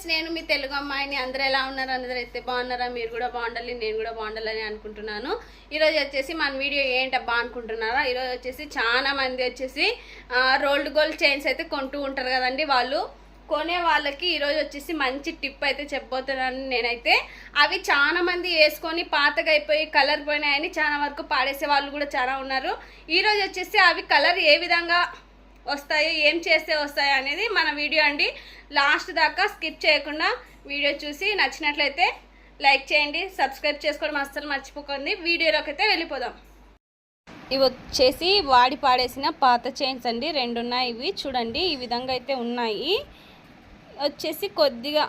Friends, నేను మీ తెలుగు అమ్మాయిని. అందరూ ఎలా ఉన్నారు? అందరూ అయితే బాగున్నారా? మీరు కూడా బాగుండాలి, నేను కూడా బాగుండాలని అనుకుంటున్నాను. ఈరోజు వచ్చేసి మన వీడియో ఏంటబ్బా అనుకుంటున్నారా? ఈరోజు వచ్చేసి చాలా మంది వచ్చేసి రోల్డ్ గోల్డ్ చైన్స్ అయితే కొంటూ ఉంటారు కదండి. వాళ్ళు కొనే వాళ్ళకి ఈరోజు వచ్చేసి మంచి టిప్ అయితే చెప్పబోతున్నాను నేనైతే. అవి చాలా మంది వేసుకొని పాతగా అయిపోయి కలర్ పోయినాయని చాలా వరకు పాడేసే వాళ్ళు కూడా చాలా ఉన్నారు. ఈరోజు వచ్చేసి అవి కలర్ ఏ విధంగా వస్తాయో, ఏం చేస్తే వస్తాయో అనేది మన వీడియో అండి. లాస్ట్ దాకా స్కిప్ చేయకుండా వీడియో చూసి నచ్చినట్లయితే లైక్ చేయండి, సబ్స్క్రైబ్ చేసుకోవడం అస్సలు మర్చిపోకండి. వీడియోలోకి అయితే వెళ్ళిపోదాం. ఇవి వచ్చేసి వాడి పాడేసిన పాత చైన్స్ అండి. 2 ఉన్నాయి. ఇవి చూడండి, ఈ విధంగా అయితే ఉన్నాయి. వచ్చేసి కొద్దిగా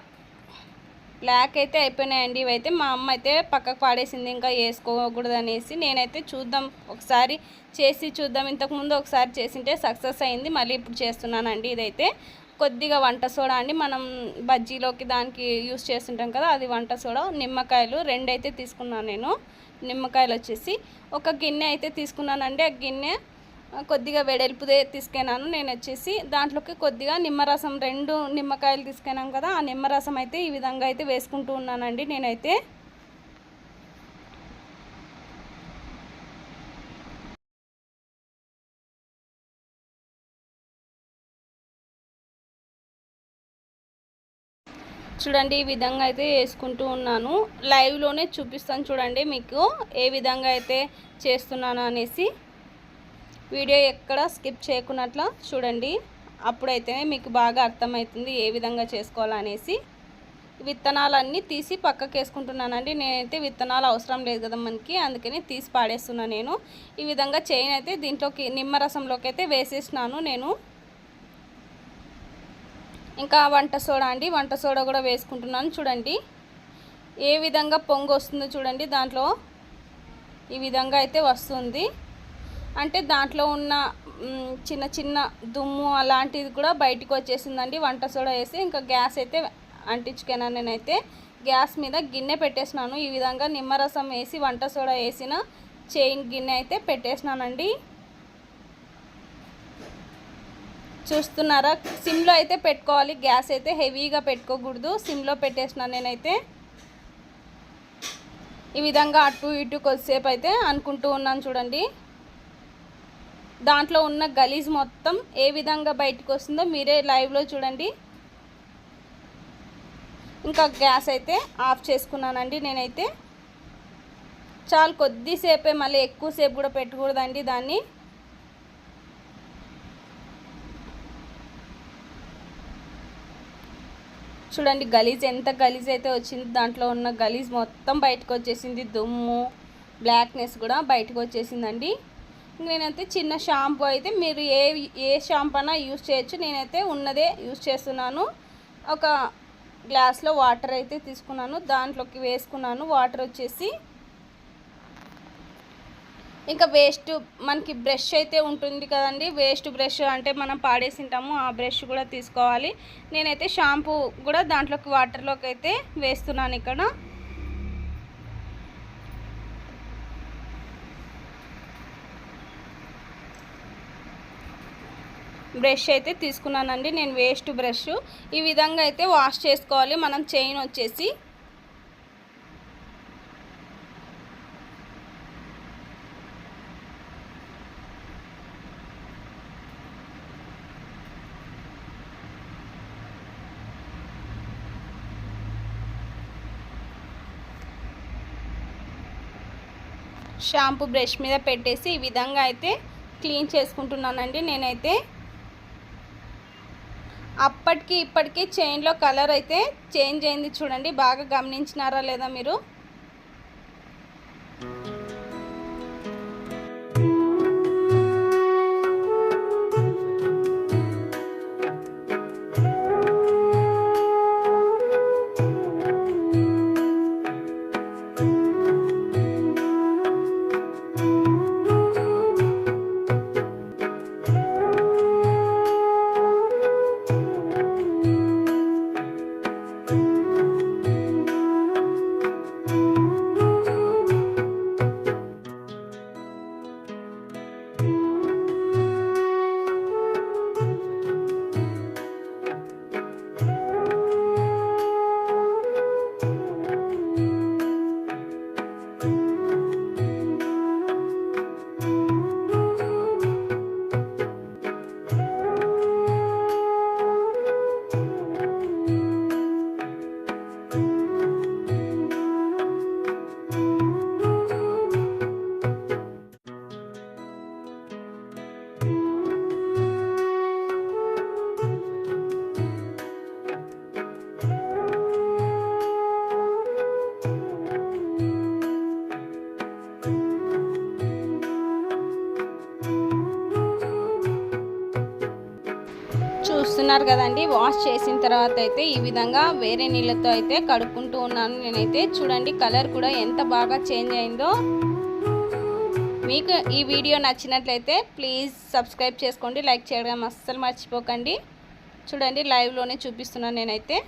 బ్లాక్ అయితే అయిపోయినాయండి. ఇవైతే మా అమ్మ అయితే పక్కకు పాడేసింది, ఇంకా వేసుకోకూడదు అనేసి. నేనైతే చూద్దాం, ఒకసారి చేసి చూద్దాం. ఇంతకుముందు ఒకసారి చేసింటే సక్సెస్ అయింది, మళ్ళీ ఇప్పుడు చేస్తున్నానండి. ఇదైతే కొద్దిగా వంట సోడా అండి, మనం బజ్జీలోకి దానికి యూస్ చేస్తుంటాం కదా, అది వంట సోడా. నిమ్మకాయలు 2 అయితే తీసుకున్నాను నేను. నిమ్మకాయలు వచ్చేసి ఒక గిన్నె అయితే తీసుకున్నానండి. ఆ గిన్నె కొద్దిగా వెడల్పుదే తీసుకున్నాను. నేను వచ్చేసి దాంట్లోకి కొద్దిగా నిమ్మరసం, 2 నిమ్మకాయలు తీసుకున్నాం కదా, ఆ నిమ్మరసం అయితే ఈ విధంగా అయితే వేసుకుంటూ ఉన్నానండి నేనైతే. చూడండి, ఈ విధంగా అయితే వేసుకుంటూ ఉన్నాను. లైవ్లోనే చూపిస్తాను చూడండి మీకు ఏ విధంగా అయితే చేస్తున్నాను అనేసి. వీడియో ఎక్కడ స్కిప్ చేయకున్నట్లా చూడండి, అప్పుడైతేనే మీకు బాగా అర్థమవుతుంది ఏ విధంగా చేసుకోవాలనేసి. విత్తనాలన్నీ తీసి పక్కకు వేసుకుంటున్నానండి. నేనైతే విత్తనాలు అవసరం లేదు కదా మనకి, అందుకని తీసి పాడేస్తున్నాను నేను. ఈ విధంగా చైన్ అయితే దీంట్లోకి నిమ్మరసంలోకి అయితే వేసేసినాను నేను. ఇంకా వంట సోడా అండి, వంట సోడా కూడా వేసుకుంటున్నాను. చూడండి ఏ విధంగా పొంగు వస్తుందో చూడండి. దాంట్లో ఈ విధంగా అయితే వస్తుంది. అంటే దాంట్లో ఉన్న చిన్న చిన్న దుమ్ము అలాంటిది కూడా బయటికి వచ్చేసిందండి వంట సోడా వేసి. ఇంకా గ్యాస్ అయితే అంటించుకున్నాను నేనైతే. గ్యాస్ మీద గిన్నె పెట్టేసినాను. ఈ విధంగా నిమ్మరసం వేసి వంట సోడా వేసిన చైన్ గిన్నె అయితే పెట్టేసినానండి. చూస్తున్నారా? సిమ్లో అయితే పెట్టుకోవాలి, గ్యాస్ అయితే హెవీగా పెట్టుకోకూడదు. సిమ్లో పెట్టేసినాను నేనైతే. ఈ విధంగా అటు ఇటు కొద్దిసేపు అయితే అనుకుంటూ ఉన్నాను చూడండి. దాంట్లో ఉన్న గలీజ్ మొత్తం ఏ విధంగా బయటకు వస్తుందో మీరే లైవ్లో చూడండి. ఇంకా గ్యాస్ అయితే ఆఫ్ చేసుకున్నానండి నేనైతే. చాలా కొద్దిసేపే, మళ్ళీ ఎక్కువసేపు కూడా పెట్టకూడదండి దాన్ని. చూడండి గలీజ్ ఎంత గలీజ్ అయితే వచ్చింది. దాంట్లో ఉన్న గలీజ్ మొత్తం బయటకు వచ్చేసింది. దుమ్ము, బ్లాక్నెస్ కూడా బయటకు వచ్చేసిందండి. నేనైతే చిన్న షాంపూ అయితే మీరు ఏ షాంపూ అయినా యూస్ చేయొచ్చు. నేనైతే ఉన్నదే యూస్ చేస్తున్నాను. ఒక గ్లాస్లో వాటర్ అయితే తీసుకున్నాను, దాంట్లోకి వేసుకున్నాను. వాటర్ వచ్చేసి ఇంకా వేస్ట్ మనకి బ్రష్ అయితే ఉంటుంది కదండి, వేస్ట్ బ్రష్ అంటే మనం పాడేసింటాము, ఆ బ్రష్ కూడా తీసుకోవాలి. నేనైతే షాంపూ కూడా దాంట్లోకి వాటర్లోకి అయితే వేస్తున్నాను. ఇక్కడ బ్రష్ అయితే తీసుకున్నానండి నేను, వేస్ట్ బ్రష్. ఈ విధంగా అయితే వాష్ చేసుకోవాలి మనం చైన్ వచ్చేసి. షాంపూ బ్రష్ మీద పెట్టేసి ఈ విధంగా అయితే క్లీన్ చేసుకుంటున్నానండి నేనైతే. అప్పటికి ఇప్పటికీ చైన్లో కలర్ అయితే చేంజ్ అయింది చూడండి. బాగా గమనించినారా లేదా మీరు? చూస్తున్నారు కదండి, వాష్ చేసిన తర్వాత అయితే ఈ విధంగా వేరే నీళ్ళతో అయితే కడుక్కుంటూ ఉన్నాను నేనైతే. చూడండి కలర్ కూడా ఎంత బాగా చేంజ్ అయిందో. మీకు ఈ వీడియో నచ్చినట్లయితే ప్లీజ్ సబ్స్క్రైబ్ చేసుకోండి, లైక్ చేయడం అస్సలు మర్చిపోకండి. చూడండి లైవ్లోనే చూపిస్తున్నాను నేనైతే.